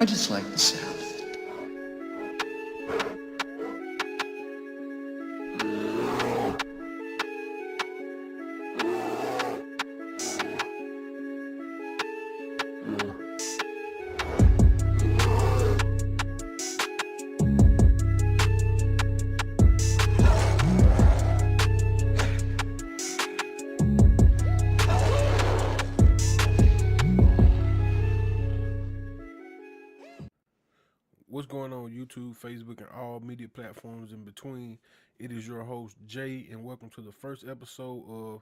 I just like the sound of it. What's going on YouTube, Facebook, and all media platforms in between? It is your host Jay, and welcome to the first episode of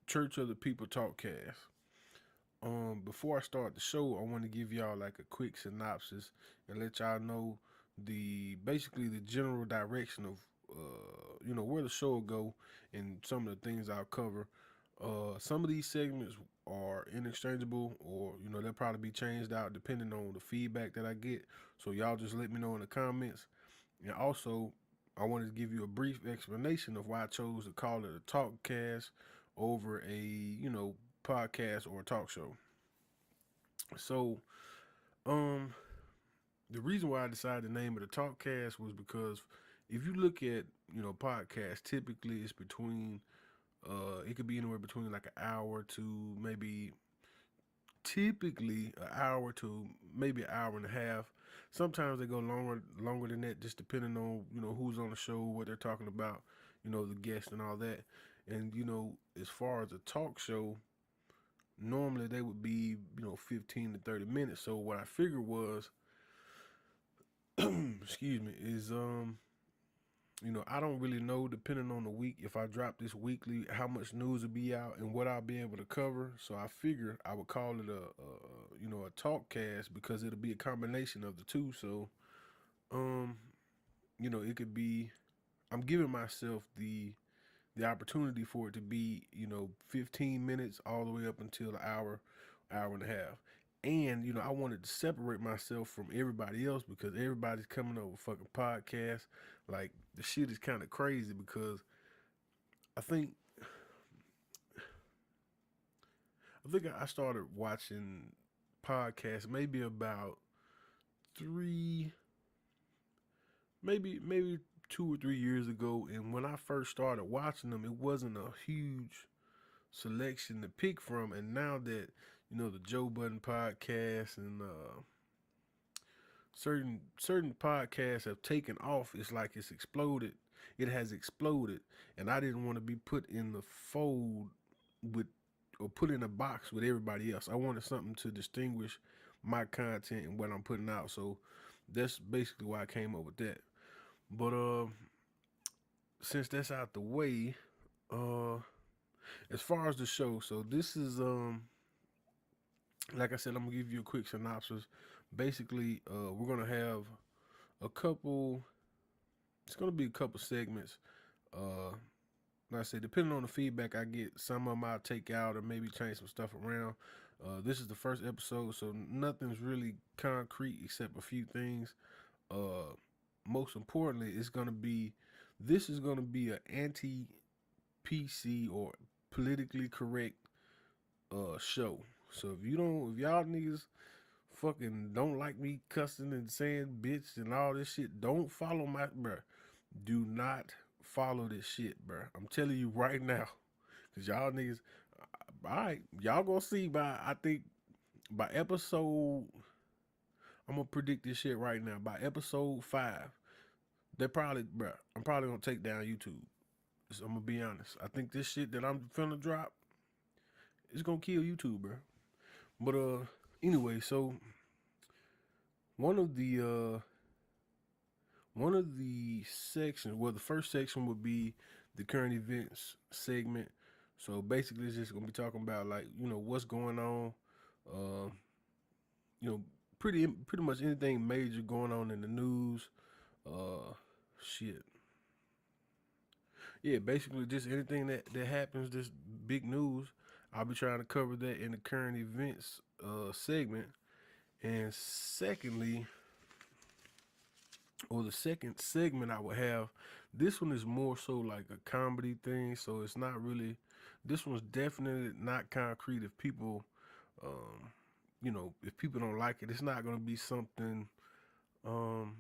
Church of the People Talkcast. Before I start the show, I want to give y'all like a quick synopsis and let y'all know basically the general direction of where the show will go and some of the things I'll cover. Some of these segments are inexchangeable, or they'll probably be changed out depending on the feedback that I get. So y'all just let me know in the comments. And also, I wanted to give you a brief explanation of why I chose to call it a talkcast over a podcast or a talk show. So, um, the reason why I decided to name it a talkcast was because if you look at podcasts, typically it's between it could be anywhere between like an hour to maybe typically an hour to maybe an hour and a half. Sometimes they go longer than that, just depending on who's on the show, what they're talking about, the guest and all that. And as far as a talk show, normally they would be 15 to 30 minutes. So what I figured was, excuse me, is I don't really know, depending on the week, if I drop this weekly, how much news will be out and what I'll be able to cover. So I figure I would call it a talk cast because it'll be a combination of the two. So um, it could be, I'm giving myself the opportunity for it to be 15 minutes all the way up until an hour and a half. And I wanted to separate myself from everybody else because everybody's coming up with fucking podcasts. Like, the shit is kind of crazy because I think I think I started watching podcasts maybe about three, maybe 2 or 3 years ago. And when I first started watching them, it wasn't a huge selection to pick from. And now that the Joe Budden podcast and certain podcasts have taken off, it's like it's exploded. It has exploded, and I didn't want to be put in the fold with or put in a box with everybody else. I wanted something to distinguish my content and what I'm putting out. So that's basically why I came up with that. But since that's out the way, uh as far as the show, so this is like I said, I'm gonna give you a quick synopsis. Basically, we're gonna have a couple. It's gonna be a couple segments. Uh, like I said, depending on the feedback I get, some of them I'll take out or maybe change some stuff around. This is the first episode, so nothing's really concrete except a few things. Uh, Most importantly, this is gonna be an anti PC or politically correct show. So if y'all niggas fucking don't like me cussing and saying bitch and all this shit, don't follow my bruh. Do not follow this shit, bruh. I'm telling you right now. Cause y'all niggas, alright, y'all gonna see I think by episode, I'm gonna predict this shit right now. By episode 5, I'm probably gonna take down YouTube. So I'm gonna be honest. I think this shit that I'm finna drop is gonna kill YouTube, bruh. But anyway, so one of the uh one of the sections, well, the first section would be the current events segment. So basically, it's just gonna be talking about, like, what's going on, uh, you know, pretty much anything major going on in the news. Shit, yeah, basically just anything that happens, this big news. I'll be trying to cover that in the current events segment. And secondly, or the second segment I would have, this one is more so like a comedy thing, so it's not really, this one's definitely not concrete if people um if people don't like it, it's not gonna be something. Um,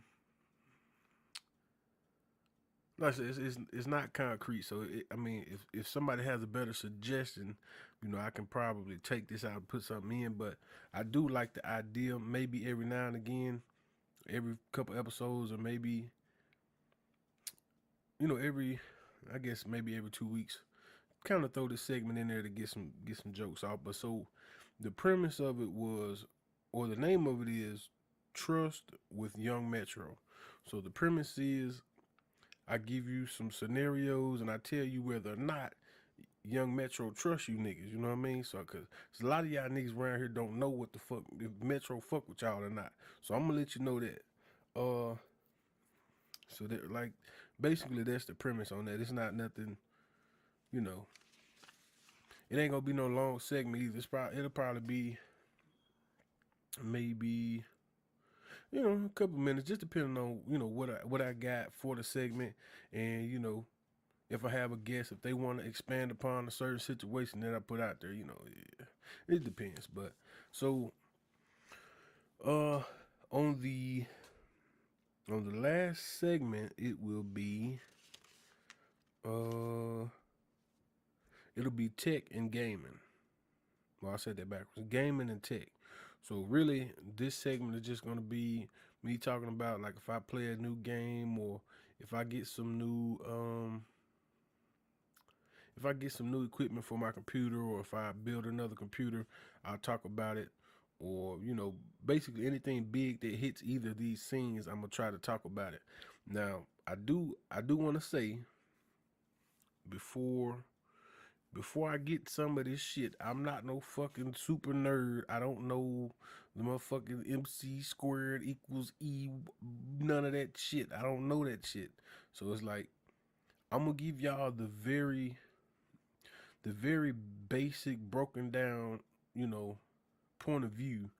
like I said, it's not concrete. So I mean, if somebody has a better suggestion, I can probably take this out and put something in. But I do like the idea. Maybe every now and again, every couple episodes, or maybe every, I guess maybe every 2 weeks, kind of throw this segment in there to get some jokes off. But so the premise of it was, or the name of it is, Trust with Young Metro. So the premise is, I give you some scenarios and I tell you whether or not Young Metro trusts you niggas. You know what I mean? So, cause a lot of y'all niggas around here don't know what the fuck if Metro fuck with y'all or not. So I'm gonna let you know that. Uh, so that, like, basically that's the premise on that. It's not nothing. You know, it ain't gonna be no long segment either. It'll probably be maybe a couple minutes, just depending on what I got for the segment, and if I have a guest, if they want to expand upon a certain situation that I put out there, yeah, it depends. But so uh on the last segment, it will be uh it'll be tech and gaming. Well, I said that backwards. Gaming and tech. So really, this segment is just gonna be me talking about, like, if I play a new game, or if I get some new equipment for my computer, or if I build another computer, I'll talk about it. Or basically anything big that hits either of these scenes, I'm gonna try to talk about it. Now, I do want to say, before I get some of this shit, I'm not no fucking super nerd. I don't know the motherfucking MC squared equals E, none of that shit. I don't know that shit. So it's like, I'm gonna give y'all the very basic, broken down, point of view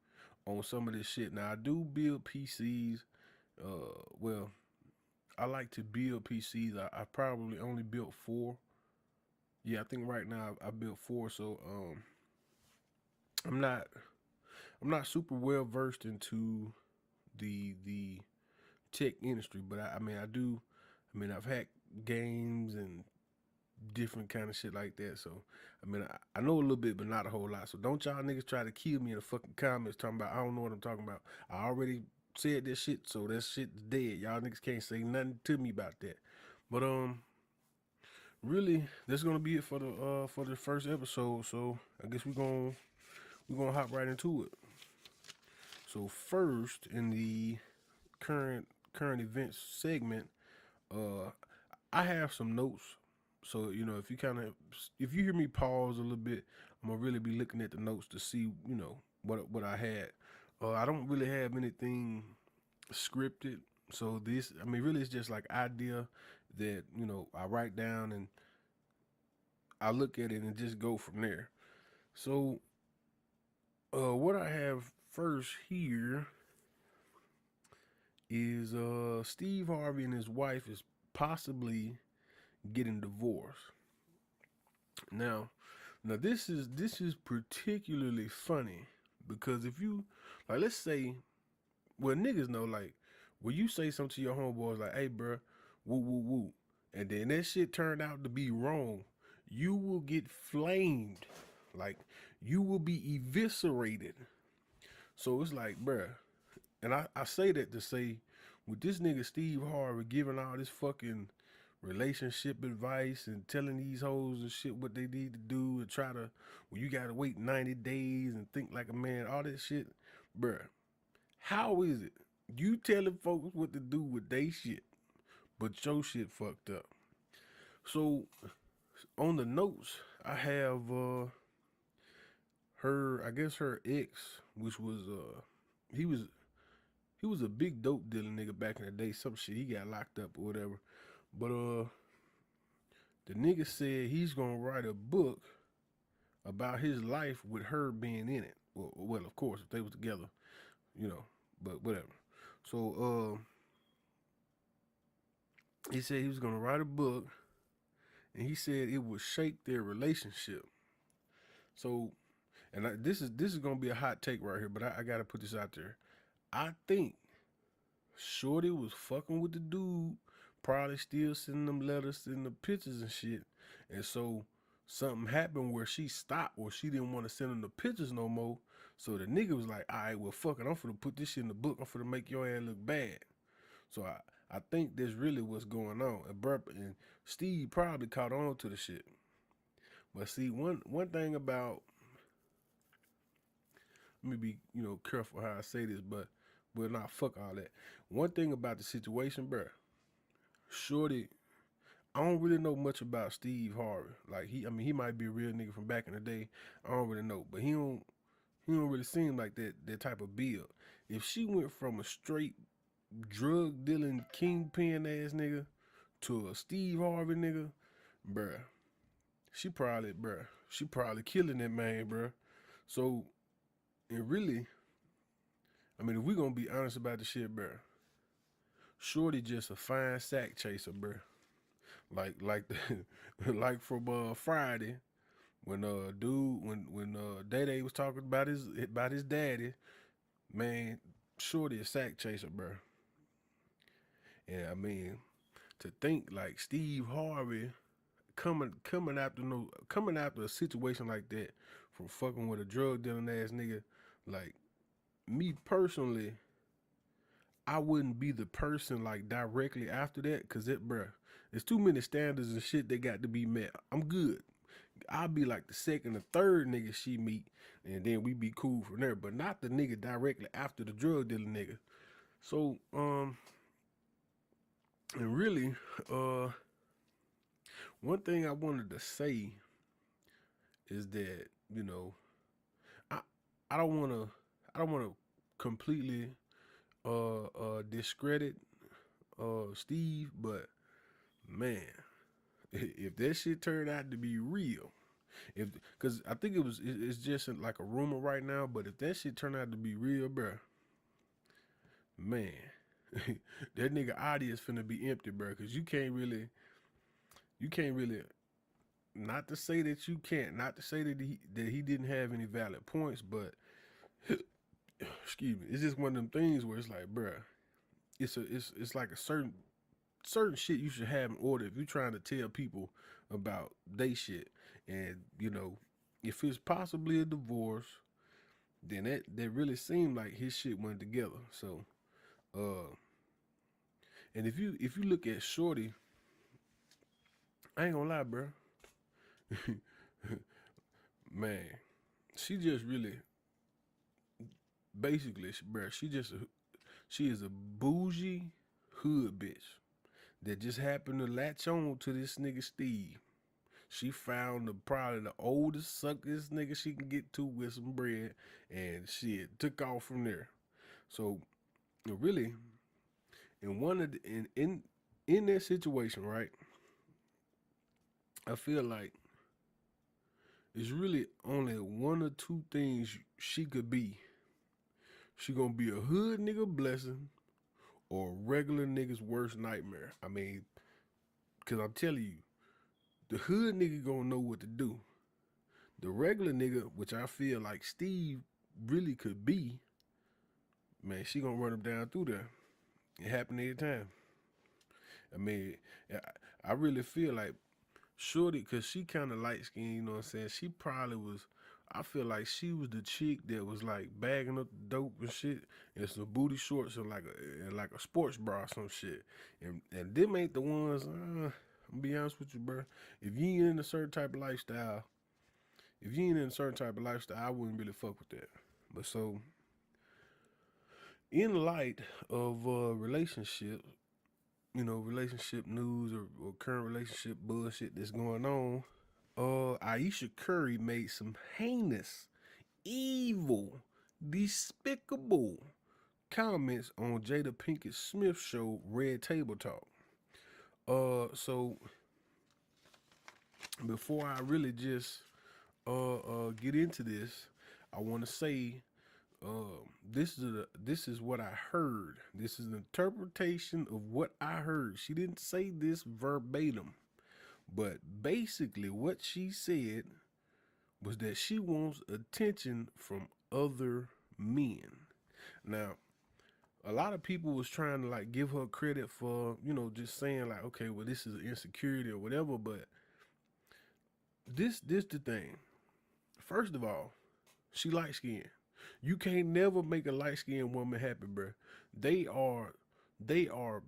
on some of this shit. Now, I do build PCs. Well, I like to build PCs. I probably only built four. Yeah, I think right now I built four. So I'm not super well versed into the tech industry, but I mean, I do. I mean, I've hacked games and different kind of shit like that. So I mean, I know a little bit, but not a whole lot. So don't y'all niggas try to kill me in the fucking comments talking about I don't know what I'm talking about. I already said this shit, so that shit's dead. Y'all niggas can't say nothing to me about that. But really, that's gonna be it for the first episode. So I guess we're gonna hop right into it. So first, in the current events segment, uh, I have some notes. So if you hear me pause a little bit, I'm gonna really be looking at the notes to see what I had. I don't really have anything scripted. So this, I mean, really, it's just like idea that I write down, and I look at it and just go from there. So what I have first here is Steve Harvey and his wife is possibly getting divorced. Now, this is particularly funny because if you, like, let's say, well, niggas know, like, when you say something to your homeboys like, "Hey, bro, woo woo woo," and then that shit turned out to be wrong, you will get flamed, like, you will be eviscerated. So it's like, bruh, and I say that to say, with this nigga Steve Harvey giving all this fucking relationship advice and telling these hoes and shit what they need to do, and try to, well, you gotta wait 90 days and think like a man, all that shit, bruh. How is it you telling folks what to do with they shit, but your shit fucked up? So on the notes, I have her, I guess her ex, which was he was he was a big dope dealing nigga back in the day. Some shit, he got locked up or whatever. But the nigga said he's gonna write a book about his life with her being in it. Well, of course, if they was together, you know. But whatever. So he said he was gonna write a book, and he said it would shape their relationship. So and this is gonna be a hot take right here, but I gotta put this out there. I think Shorty was fucking with the dude, probably still sending them letters, sending the pictures and shit. And so something happened where she stopped or she didn't want to send him the pictures no more. So the nigga was like, all right, well, fuck it. I'm finna put this shit in the book. I'm finna make your ass look bad. So I think that's really what's going on. And Steve probably caught on to the shit. But see, one thing about, let me be, careful how I say this, but not fuck all that. One thing about the situation, bruh, Shorty, I don't really know much about Steve Harvey. Like he might be a real nigga from back in the day. I don't really know, but he don't really seem like that type of build. If she went from a straight drug dealing kingpin ass nigga to a Steve Harvey nigga, bruh, she probably killing that man, bruh. So, and really, I mean, if we gonna be honest about the shit, bruh, Shorty just a fine sack chaser, bruh. Like the, like from Friday when Day Day was talking about his daddy, man, Shorty a sack chaser, bro. And I mean, to think like Steve Harvey coming after a situation like that from fucking with a drug dealing ass nigga, like me personally, I wouldn't be the person like directly after that, cause bruh, there's too many standards and shit that got to be met. I'm good. I'll be like the second or third nigga she meet, and then we be cool from there. But not the nigga directly after the drug dealing nigga. So, and really, one thing I wanted to say is that I I don't wanna completely discredit Steve, but man, if that shit turned out to be real, if because I think it's just like a rumor right now, but if that shit turned out to be real, bruh, man, that nigga audience finna be empty, bruh, because you can't really, not to say that you can't, not to say that he didn't have any valid points, but excuse me, it's just one of them things where it's like, bruh, it's like a certain shit you should have in order if you're trying to tell people about they shit. And if it's possibly a divorce, then that really seemed like his shit went together. So, and if you look at Shorty, I ain't gonna lie, bro. Man, she just really, basically, bro. She is a bougie hood bitch that just happened to latch on to this nigga Steve. She found probably the oldest, suckest nigga she can get to with some bread, and shit took off from there. So really, in one of the, in that situation, right? I feel like it's really only one or two things she could be. She gonna be a hood nigga blessing or a regular nigga's worst nightmare. I mean, cause I'm telling you, the hood nigga gonna know what to do. The regular nigga, which I feel like Steve really could be, man, she gonna run him down through there. It happen every time. I mean, I really feel like Shorty, cause she kind of light skinned, you know what I'm saying? She probably was. I feel like she was the chick that was like bagging up the dope and shit, and some booty shorts and like a sports bra or some shit. And them ain't the ones. I'm be honest with you, bro. If you ain't in a certain type of lifestyle, I wouldn't really fuck with that. But so, in light of relationships, relationship news or current relationship bullshit that's going on, Aisha Curry made some heinous, evil, despicable comments on Jada Pinkett Smith's show Red Table Talk. So before I really just get into this, I want to say this is what I heard. This is an interpretation of what I heard. She didn't say this verbatim, but basically what she said was that she wants attention from other men. Now, a lot of people was trying to like give her credit for, just saying like, okay, well, this is insecurity or whatever, but this the thing. First of all, she light skinned. You can't never make a light skinned woman happy, bruh. They are they are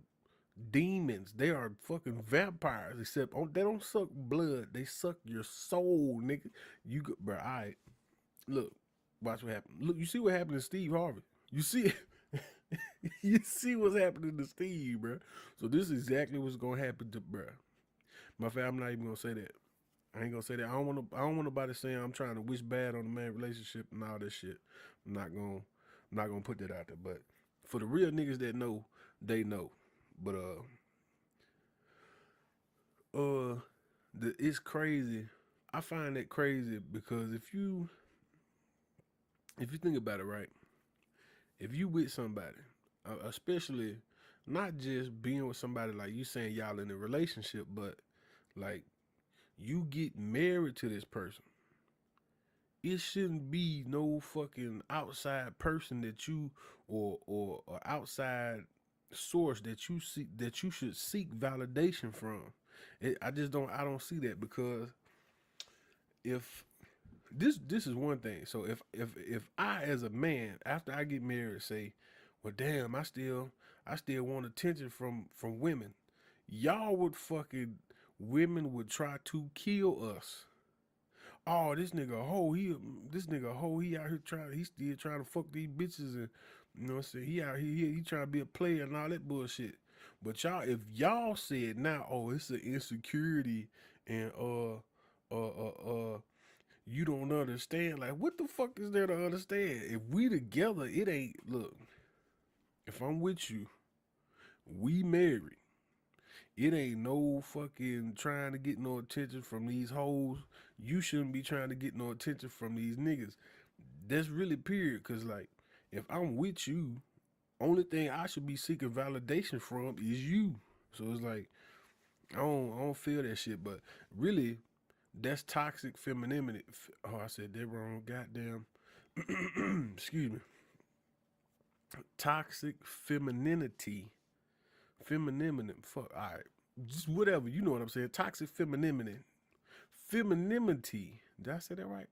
demons. They are fucking vampires. Except they don't suck blood. They suck your soul, nigga. Bro. All right, look, watch what happened. Look, you see what happened to Steve Harvey. You see it. You see what's happening to Steve, bro. So this is exactly what's gonna happen to bro. My fam, I'm not even gonna say that. I ain't gonna say that. I don't want nobody saying I'm trying to wish bad on the man relationship and all that shit. I'm not gonna. I'm not gonna put that out there. But for the real niggas that know, they know. But it's crazy. I find that crazy because if you think about it, right? If you with somebody, especially not just being with somebody like you saying y'all in a relationship, but like you get married to this person, it shouldn't be no fucking outside person that you or outside source that you should seek validation from. I don't see that because if this is one thing. So if I as a man after I get married say, well damn, I still want attention from women, y'all would fucking women would try to kill us. Oh, this nigga a hoe, he out here he still trying to fuck these bitches and you know what I'm saying, he out here he trying to be a player and all that bullshit. But y'all, if y'all said now, oh, it's an insecurity and you don't understand. Like, what the fuck is there to understand? If we together, it ain't look. If I'm with you, we married. It ain't no fucking trying to get no attention from these hoes. You shouldn't be trying to get no attention from these niggas. That's really period. Cause like, if I'm with you, only thing I should be seeking validation from is you. So it's like I don't feel that shit. But really, that's toxic femininity. Oh, I said that wrong. Goddamn. Excuse me. Toxic femininity. Femininity. Fuck. All right. Just whatever. You know what I'm saying. Toxic femininity. Femininity. Did I say that right?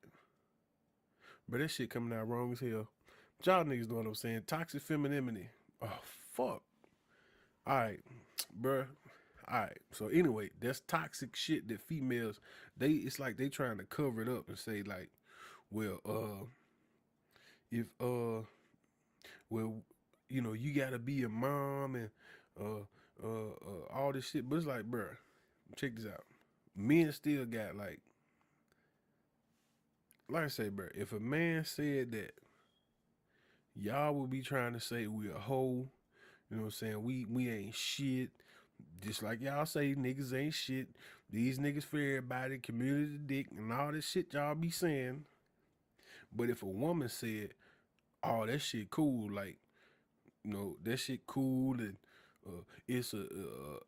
But that shit coming out wrong as hell. Y'all niggas know what I'm saying. Toxic femininity. Oh, fuck. All right. Bruh. All right. So anyway, that's toxic shit that females, it's like they trying to cover it up and say like, well, if well, you gotta be a mom and all this shit. But it's like, bruh, check this out. Men still got like I say, bruh, if a man said that, y'all would be trying to say we a hoe. You know what I'm saying? We ain't shit. Just like y'all say, niggas ain't shit. These niggas for everybody, community dick, and all this shit y'all be saying. But if a woman said, "Oh, that shit cool," like that shit cool, and it's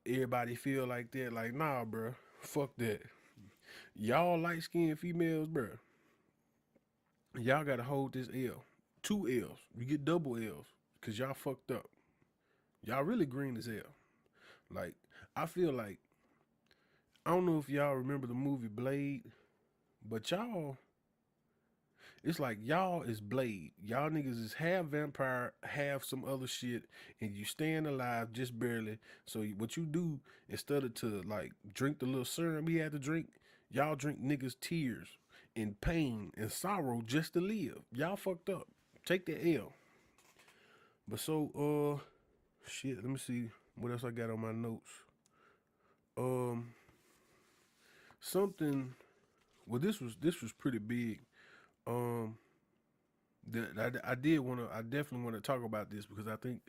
everybody feel like that. Like, nah, bro, fuck that. Y'all light skinned females, bro. Y'all gotta hold this L. Two L's. You get double L's because y'all fucked up. Y'all really green as hell. Like, I feel like I don't know if y'all remember the movie Blade, but y'all, it's like y'all is Blade. Y'all niggas is half vampire, half some other shit, and you staying alive just barely. So what you do instead of to like drink the little serum he had to drink, y'all drink niggas tears and pain and sorrow just to live. Y'all fucked up. Take that L. But so shit. Let me see what else I got on my notes. Um, something. Well, this was pretty big. Um, I did want to. I definitely want to talk about this because I think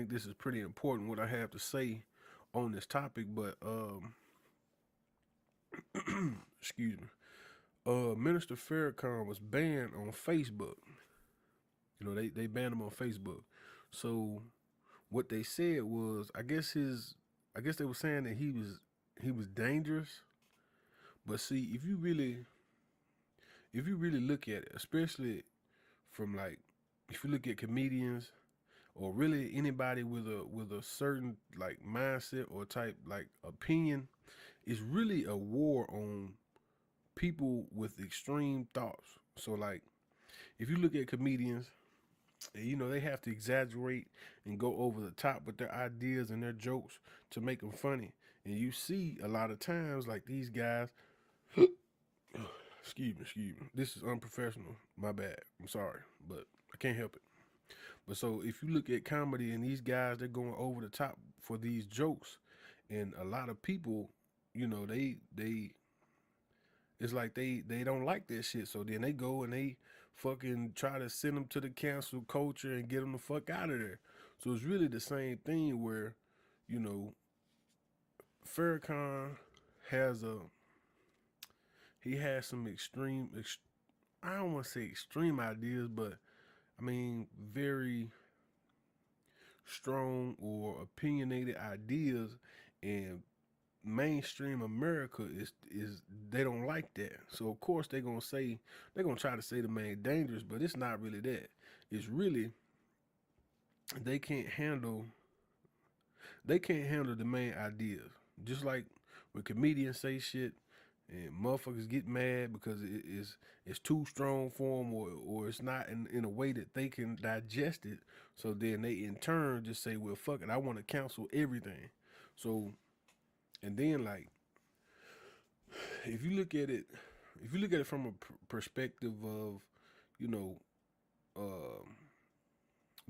this is pretty important. What I have to say on this topic, but excuse me. Minister Farrakhan was banned on Facebook. They banned him on Facebook. So what they said was, I guess they were saying that he was dangerous. But see, if you really look at it, especially from like, if you look at comedians or really anybody with a certain like mindset or type like opinion, it's really a war on people with extreme thoughts. So like, if you look at comedians, you know, they have to exaggerate and go over the top with their ideas and their jokes to make them funny. And you see a lot of times like these guys, excuse me, this is unprofessional. My bad. I'm sorry, but I can't help it. But so if you look at comedy and these guys, they're going over the top for these jokes, and a lot of people, you know, they it's like they don't like that shit. So then they go and they fucking try to send them to the cancel culture and get them the fuck out of there. So it's really the same thing where, you know, Farrakhan has a he has some I don't want to say extreme ideas, but I mean very strong or opinionated ideas, and mainstream America is they don't like that. So of course they're gonna try to say the man dangerous, but it's not really that. It's really they can't handle they can't handle the main ideas. Just like when comedians say shit and motherfuckers get mad because it's too strong for them, or it's not in a way that they can digest it. So then they in turn just say, well, fuck it, I want to cancel everything. So and then like if you look at it, if you look at it from a perspective of, you know, uh,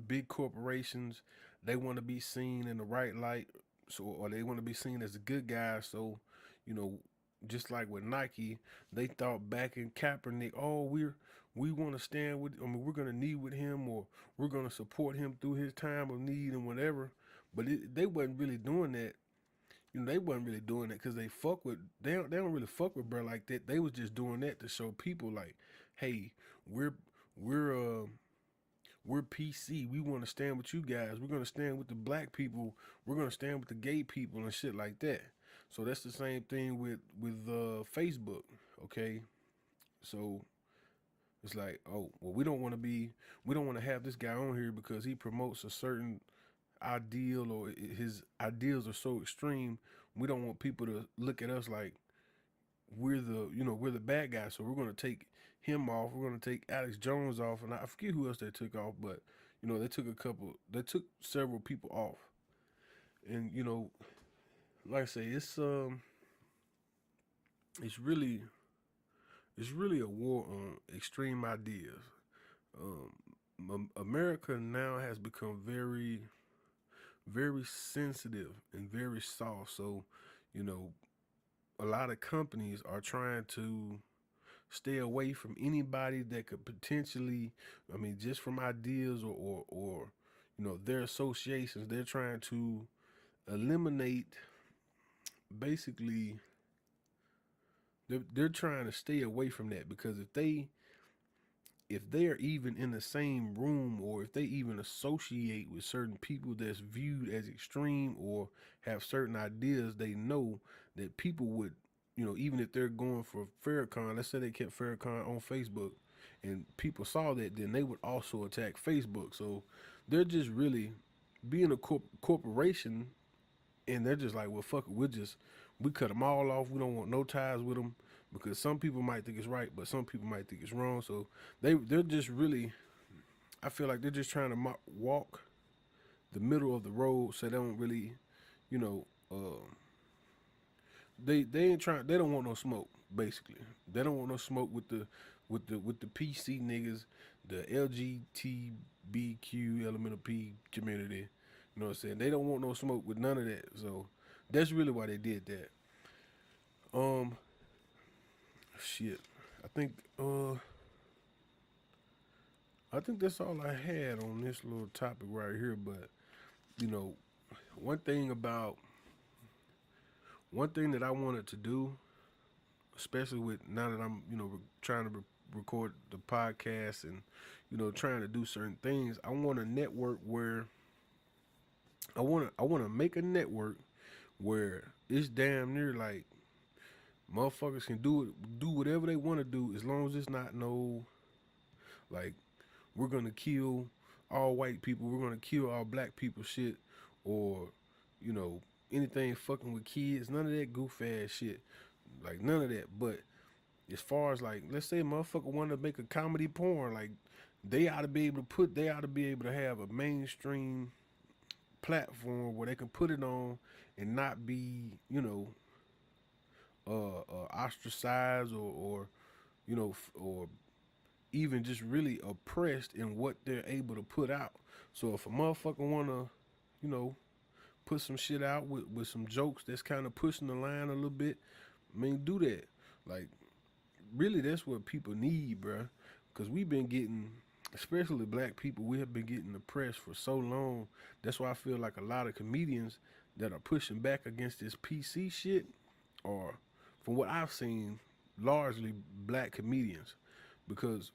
big corporations, they want to be seen in the right light, so or they want to be seen as a good guy. So, you know, just like with Nike, they thought back in Kaepernick, oh, we want to stand with, I mean, we're gonna knee with him, or we're gonna support him through his time of need and whatever. But they wasn't really doing that. You know, they wasn't really doing that because they don't really fuck with bro like that. They was just doing that to show people like, hey, we're we're uh we're PC. We want to stand with you guys. We're gonna stand with the black people. We're gonna stand with the gay people and shit like that. So that's the same thing with Facebook. Okay, so it's like, oh well, we don't want to have this guy on here because he promotes a certain ideal, or his ideals are so extreme. We don't want people to look at us like we're the bad guys. So we're gonna take him off. We're gonna take Alex Jones off, and I forget who else they took off, but you know they took several people off, and you know, like I say, it's really it's really a war on extreme ideas. America now has become very sensitive and very soft. So, you know, a lot of companies are trying to stay away from anybody that could potentially, I mean, just from ideas or you know, their associations. They're trying to eliminate basically. They're trying to stay away from that because if they're even in the same room, or if they even associate with certain people that's viewed as extreme or have certain ideas, they know that people would, you know, even if they're going for Farrakhan, let's say they kept Farrakhan on Facebook and people saw that, then they would also attack Facebook. So they're just really being a corporation, and they're just like, well, fuck it, we cut them all off. We don't want no ties with them because some people might think it's right, but some people might think it's wrong. So they're just really, I feel like they're just trying to walk the middle of the road, so they don't really, you know, they ain't trying. They don't want no smoke. Basically, they don't want no smoke with the PC niggas, the LGBTQ elemental P community. You know what I'm saying? They don't want no smoke with none of that. So that's really why they did that. Um, shit. I think uh, I think that's all I had on this little topic right here. But you know, one thing about one thing that I wanted to do, especially with now that I'm trying to record the podcast and trying to do certain things, I want a network where I want to make a network where it's damn near like Motherfuckers can do whatever they want to do as long as it's not no like we're gonna kill all white people, we're gonna kill all black people shit, or you know anything fucking with kids. None of that goof ass shit. Like none of that. But as far as like, let's say a motherfucker want to make a comedy porn, like they ought to be able to have a mainstream platform where they can put it on and not be, ostracized or or even just really oppressed in what they're able to put out. So if a motherfucker wanna, you know, put some shit out with some jokes that's kind of pushing the line a little bit, I mean, do that. Like, really, that's what people need, bruh. Because we've been getting, especially black people, we have been getting oppressed for so long. That's why I feel like a lot of comedians that are pushing back against this PC shit are, from what I've seen, largely black comedians. Because,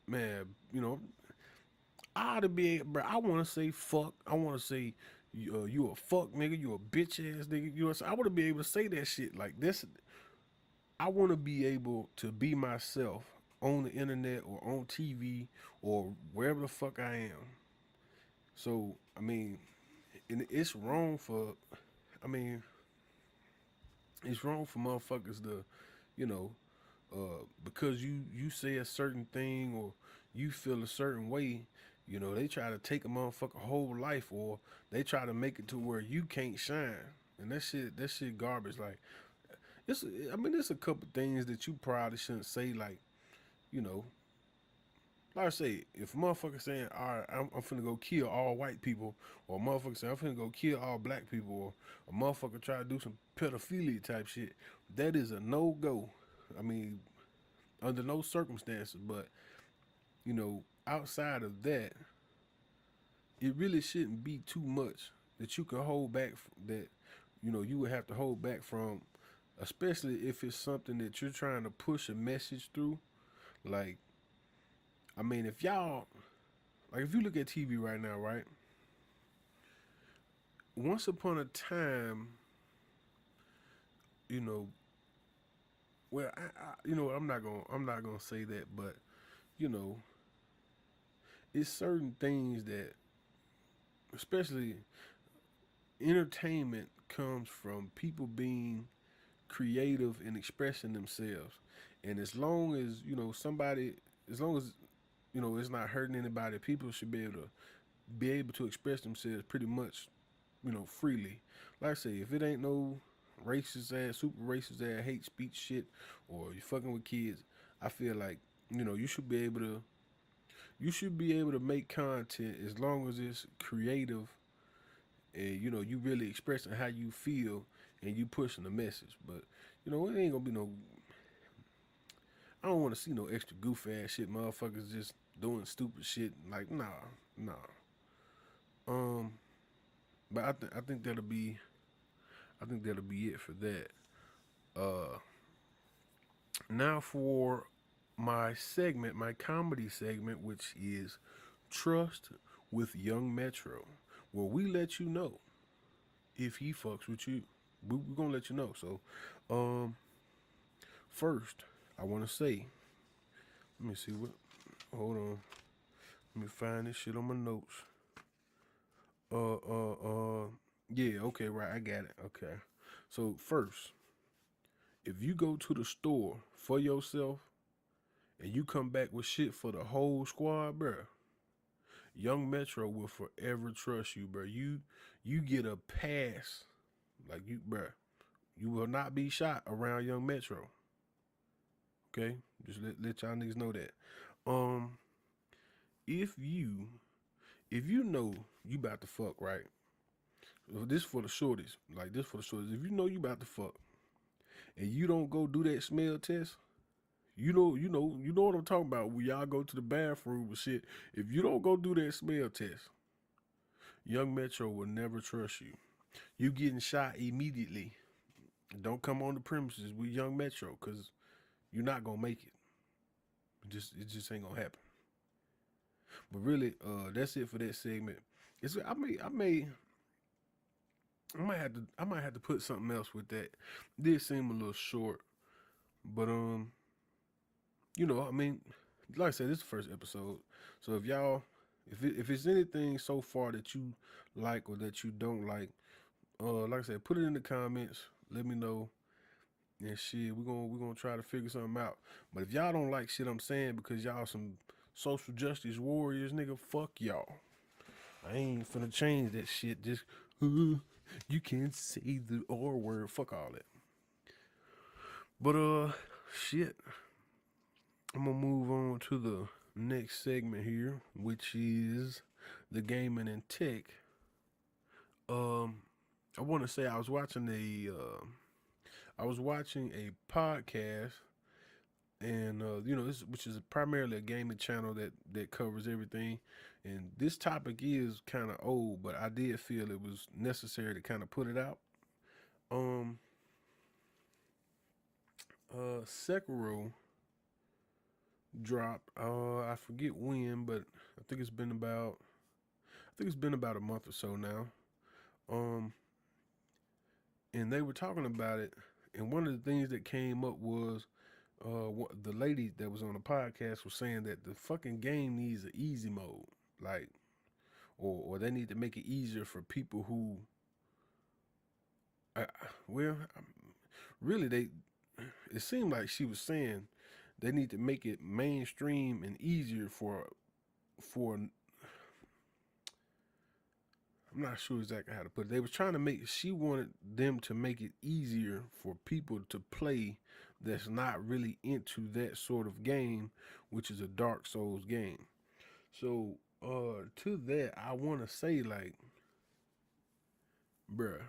man, I ought to be, bro. I want to say fuck. I want to say you a fuck nigga. You a bitch ass nigga. I want to be able to say that shit like this. I want to be able to be myself on the internet or on TV or wherever the fuck I am. So I mean, and it's wrong for. I mean, it's wrong for motherfuckers to, you know, because you say a certain thing or you feel a certain way, they try to take a motherfucker whole life or they try to make it to where you can't shine. And that shit garbage. Like I mean, there's a couple things that you probably shouldn't say. Like, you know, like I say, if a motherfucker saying, all right, I'm finna go kill all white people, or a motherfucker saying, I'm finna go kill all black people, or a motherfucker try to do some pedophilia type shit, that is a no go. I mean, under no circumstances, but outside of that, it really shouldn't be too much that you can hold back that you would have to hold back from, especially if it's something that you're trying to push a message through. Like, I mean, if y'all like if you look at TV right now, right? Once upon a time, you know, well, I'm not gonna say that, but you know, it's certain things that, especially entertainment, comes from people being creative and expressing themselves. And as long as as long as it's not hurting anybody, people should be able to express themselves pretty much, freely. Like I say, if it ain't no racist ass, super racist ass hate speech shit, or you fucking with kids, I feel like you should be able to make content as long as it's creative and you really expressing how you feel and you pushing the message. But it ain't gonna be no. I don't want to see no extra goof ass shit. Motherfuckers just doing stupid shit. Like nah, nah. Um, but I think that'll be it for that. Uh, Now for my segment, my comedy segment, which is Trust with Young Metro, where we let you know if he fucks with you. We're gonna let you know. So, um, first, I want to say, let me see what. Hold on, let me find this shit on my notes. Uh, uh, uh. Yeah, okay, right, I got it. Okay. So first, if you go to the store for yourself and you come back with shit for the whole squad, bruh, Young Metro will forever trust you, bruh. You get a pass, like bruh. You will not be shot around Young Metro. Okay, just let y'all niggas know that. Um, if you if you know you about to fuck, right? This for the shorties, like this for the shorties. If you know you about to fuck and you don't go do that smell test, you know what I'm talking about. When y'all go to the bathroom and shit, if you don't go do that smell test, Young Metro will never trust you. You getting shot immediately. Don't come on the premises with Young Metro, cause you're not gonna make it. It just ain't gonna happen. But really, that's it for that segment. I might have to put something else with that. It did seem a little short, But I mean, like I said, this is the first episode. So if y'all, if it's anything so far that you like or that you don't like I said, put it in the comments. Let me know. And shit, we're gonna try to figure something out. But if y'all don't like shit I'm saying because y'all some social justice warriors, nigga, fuck y'all. I ain't finna change that shit. Just you can't say the R word. Fuck all that. But shit. I'm gonna move on to the next segment here, which is the gaming and tech. Um, I want to say I was watching a podcast, and this which is primarily a gaming channel that covers everything. And this topic is kind of old, but I did feel it was necessary to kind of put it out. Um, Sekiro dropped. I forget when, but I think it's been about a month or so now. Um, and they were talking about it, and one of the things that came up was the lady that was on the podcast was saying that the fucking game needs an easy mode, like, or they need to make it easier for people who, uh, well, really they, it seemed like she was saying they need to make it mainstream and easier for I'm not sure exactly how to put it. They was trying to make she wanted them to make it easier for people to play that's not really into that sort of game, which is a Dark Souls game. So to that I wanna say like, bruh,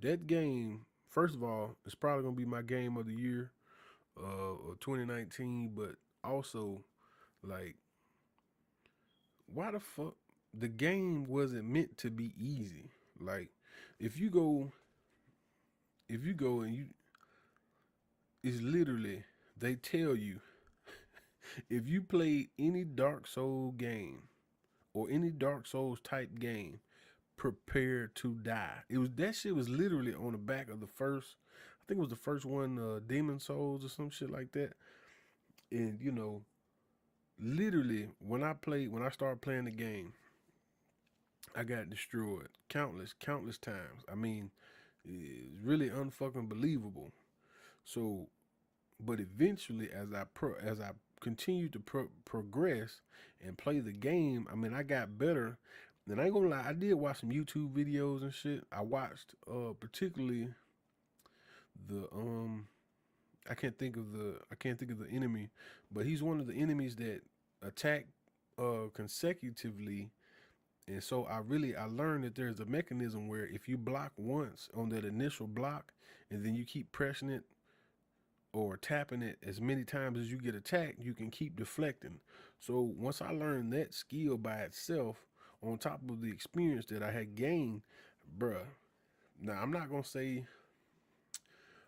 that game, first of all, it's probably gonna be my game of the year, of 2019, but also like why the fuck the game wasn't meant to be easy. Like if you go and you it's literally they tell you if you played any Dark Soul game or any Dark Souls type game, prepare to die. It was that shit was literally on the back of the first, I think it was the first one, Demon Souls or some shit like that. And literally when I started playing the game, I got destroyed countless times. I mean, it's really unfucking believable. So, but eventually, as I continued to progress and play the game, I mean, I got better. And I ain't gonna lie, I did watch some YouTube videos and shit. I watched particularly the I can't think of the enemy, but he's one of the enemies that attack consecutively. And so I learned that there's a mechanism where if you block once on that initial block and then you keep pressing it or tapping it as many times as you get attacked, you can keep deflecting. So once I learned that skill by itself, on top of the experience that I had gained, bruh. Now I'm not gonna say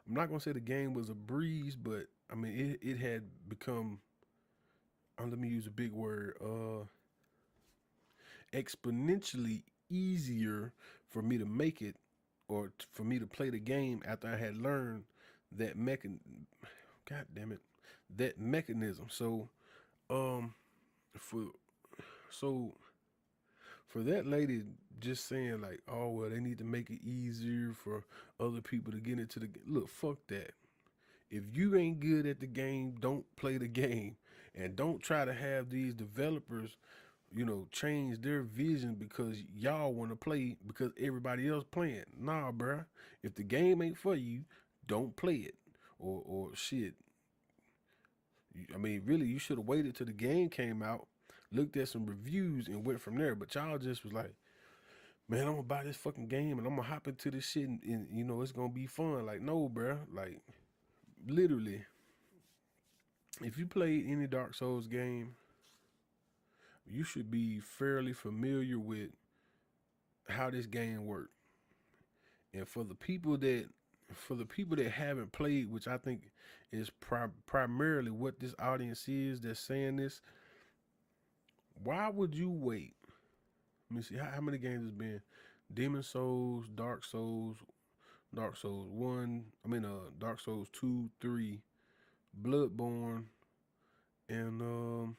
the game was a breeze, but I mean it had become, let me use a big word, exponentially easier for me to make it or for me to play the game after I had learned that God damn it, that mechanism. So um for so for that lady just saying like, oh well, they need to make it easier for other people to get into the look. Fuck that. If you ain't good at the game, don't play the game, and don't try to have these developers, change their vision because y'all want to play because everybody else playing. Nah, bruh. If the game ain't for you, don't play it. Or shit. I mean, really, you should have waited till the game came out, looked at some reviews, and went from there. But y'all just was like, man, I'm gonna buy this fucking game and I'm gonna hop into this shit and it's gonna be fun. Like, no, bruh. Like, literally, if you played any Dark Souls game, you should be fairly familiar with how this game works. And for the people that haven't played, which I think is primarily what this audience is that's saying this, why would you wait? Let me see how many games it's been. Demon Souls, Dark Souls, Dark Souls 1, Dark Souls 2, 3, Bloodborne, and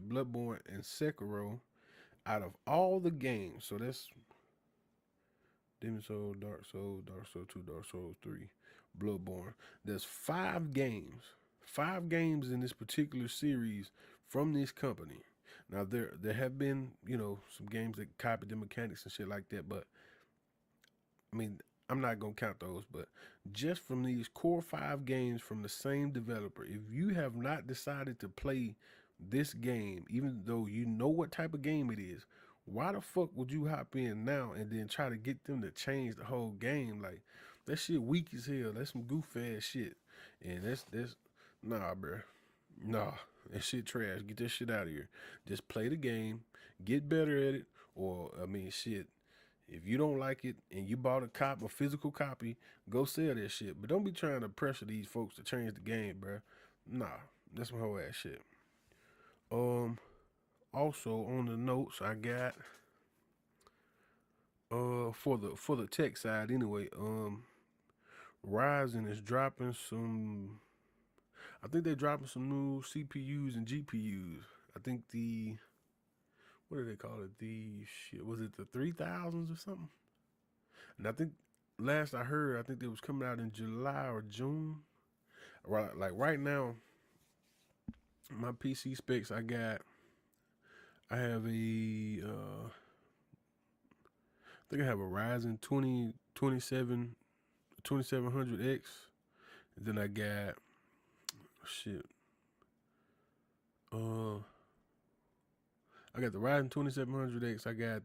Bloodborne and Sekiro out of all the games. So that's Demon Soul, Dark Souls, Dark Souls 2, Dark Souls 3, Bloodborne. There's five games in this particular series from this company. Now there have been, some games that copied the mechanics and shit like that, but I mean, I'm not gonna count those, but just from these core five games from the same developer, if you have not decided to play this game, even though you know what type of game it is, why the fuck would you hop in now and then try to get them to change the whole game? Like that shit weak as hell. That's some goof ass shit, and that's nah, bruh. Nah, that shit trash. Get that shit out of here. Just play the game, get better at it, or shit. If you don't like it and you bought a physical copy, go sell that shit. But don't be trying to pressure these folks to change the game, bruh. Nah, that's my whole ass shit. Um, Also on the notes I got for the tech side anyway. Ryzen is dropping some. I think they're dropping some new CPUs and GPUs. I think what do they call it? The shit, was it the 3000s or something? And I think last I heard, I think they was coming out in July or June. Right, like right now, my PC specs I have I think I have a Ryzen 2700X. And then I got shit. Uh, I got the Ryzen 2700X. I got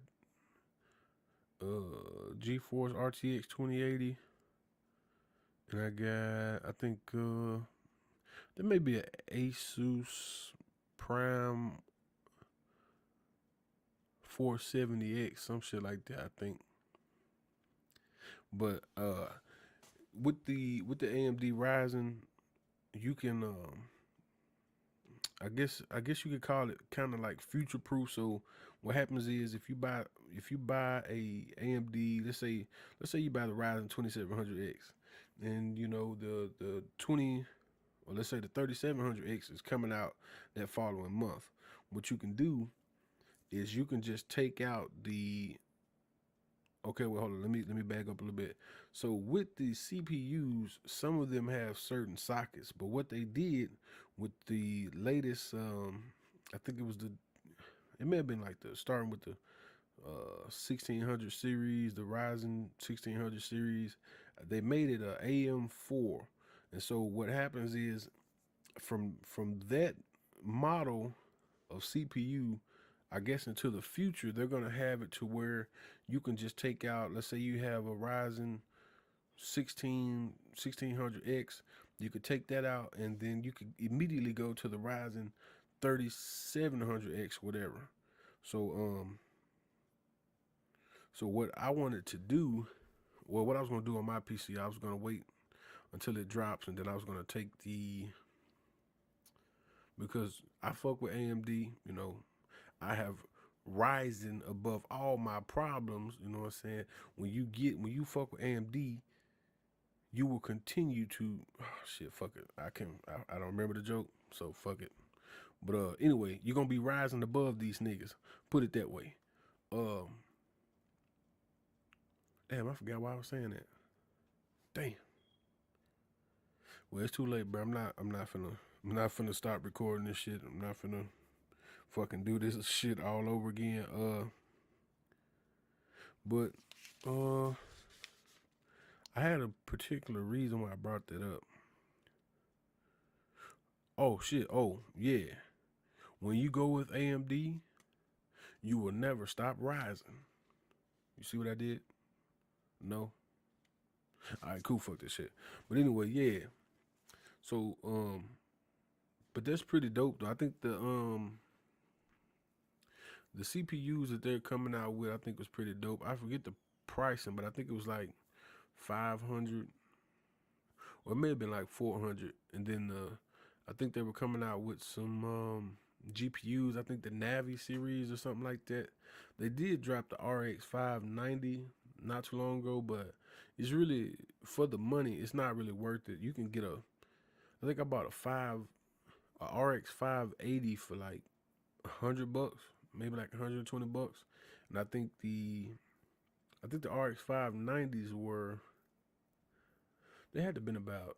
GeForce RTX 2080, and I got there may be an Asus Prime 470X, some shit like that. I think, but with the AMD Ryzen, you can I guess you could call it kind of like future proof. So what happens is if you buy a AMD, let's say you buy the Ryzen 2700X, and the 20, or let's say the 3700X is coming out that following month. What you can do is you can just take out the okay, well, hold on. Let me back up a little bit. So with the CPUs, some of them have certain sockets, but what they did with the latest, I think it may have been like the starting with the 1600 series, the Ryzen 1600 series. They made it a AM4, and so what happens is from that model of CPU, I guess into the future, they're gonna have it to where you can just take out. Let's say you have a Ryzen 1600X, you could take that out, and then you could immediately go to the Ryzen 3700X, whatever. So so what I wanted to do, well, what I was gonna do on my PC, I was gonna wait until it drops, and then I was gonna take because I fuck with AMD, I have Ryzen above all my problems. You know what I'm saying? When you fuck with AMD, you will continue to shit. Fuck it. I don't remember the joke, so fuck it. But anyway, you're gonna be rising above these niggas. Put it that way. Um, Damn, I forgot why I was saying that. Damn. Well, it's too late, bro. I'm not finna stop recording this shit. I'm not finna fucking do this shit all over again. But I had a particular reason why I brought that up. Oh shit. Oh yeah. When you go with AMD, you will never stop rising. You see what I did? No. All right, cool. Fuck this shit. But anyway, yeah. So but that's pretty dope though. I think the CPUs that they're coming out with, I think was pretty dope. I forget the pricing, but I think it was like 500, or it may have been like 400. And then I think they were coming out with some GPUs. I think the Navi series or something like that. They did drop the RX 590 not too long ago, but it's really for the money. It's not really worth it. You can get I think I bought a RX 580 for like $100, maybe like $120, and I think the RX 590s they had to been about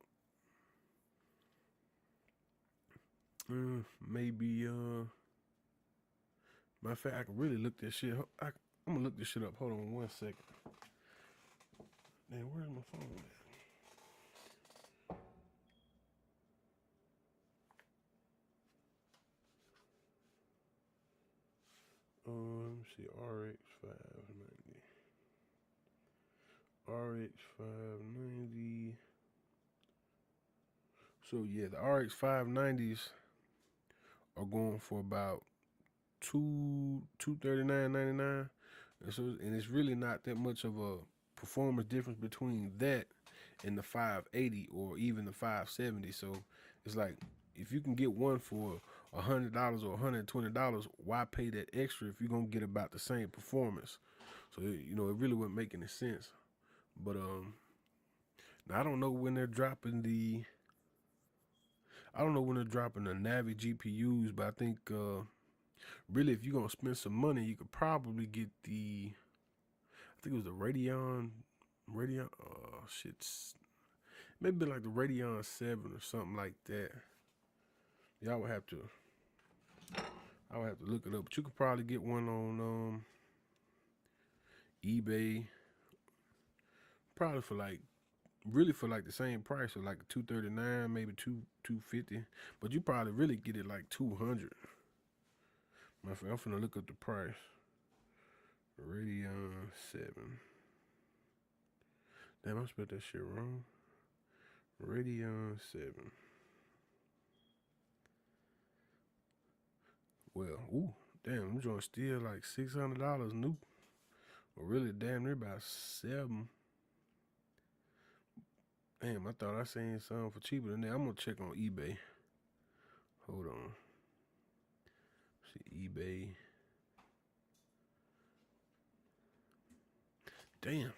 maybe matter of fact I can really look this shit. I'm gonna look this shit up. Hold on 1 second. Man, where's my phone at? Let me see. RX 590. So yeah, the RX 590s are going for about 239.99, and it's really not that much of a performance difference between that and the 580 or even the 570. So it's like if you can get one for $100 or $120, why pay that extra if you're gonna get about the same performance? So it really wouldn't make any sense. But now I don't know when they're dropping the Navi GPUs, but I think really if you're gonna spend some money, you could probably get I think it was the Radeon, shit's maybe like the Radeon 7 or something like that. Y'all would have to, I would have to look it up, but you could probably get one on eBay, probably for like really for like the same price, or like 239, maybe 250, but you probably really get it like 200. My friend, I'm finna look up the price. Radeon 7. Damn, I spelled that shit wrong. Radeon 7. Well, damn, them joints still like $600 new. Or really damn near about 7. Damn, I thought I seen something for cheaper than that. I'm gonna check on eBay. Hold on. See eBay. Damn.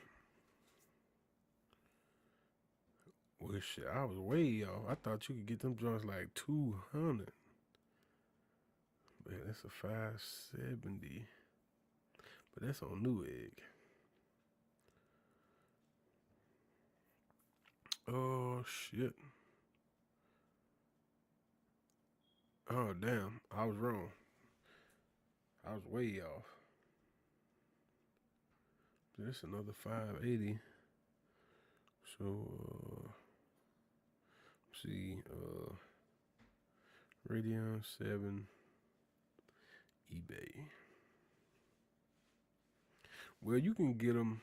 Well, shit, I was way off. I thought you could get them joints like 200. Man, that's a 570. But that's on Newegg. Oh, shit. Oh, damn. I was wrong. I was way off. That's another 580. So, see, Radeon 7, eBay. Well, you can get them.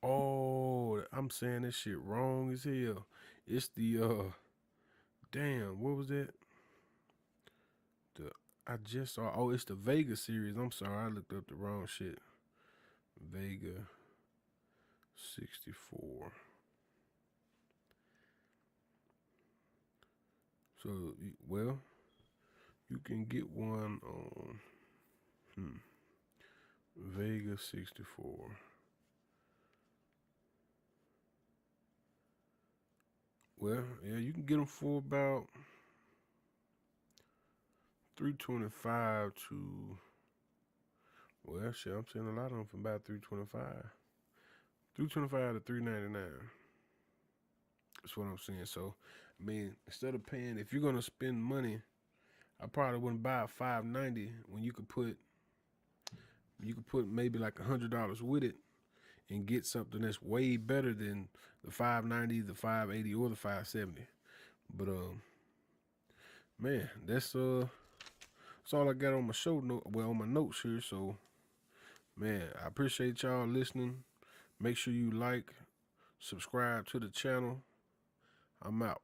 Oh, I'm saying this shit wrong as hell. It's the damn, what was that? I just saw. Oh, it's the Vega series. I'm sorry, I looked up the wrong shit. Vega 64. So, well, you can get one on Vega 64. Well, yeah, you can get them for about 325 to. Well, shit, I'm seeing a lot of them for about 325. 325 to 399. That's what I'm saying. So, I mean, instead of paying, if you're gonna spend money, I probably wouldn't buy a 590 when you could put maybe like $100 with it and get something that's way better than the 590, the 580, or the 570. But man, that's all I got on my show note. Well, on my notes here. So, man, I appreciate y'all listening. Make sure you like, subscribe to the channel. I'm out.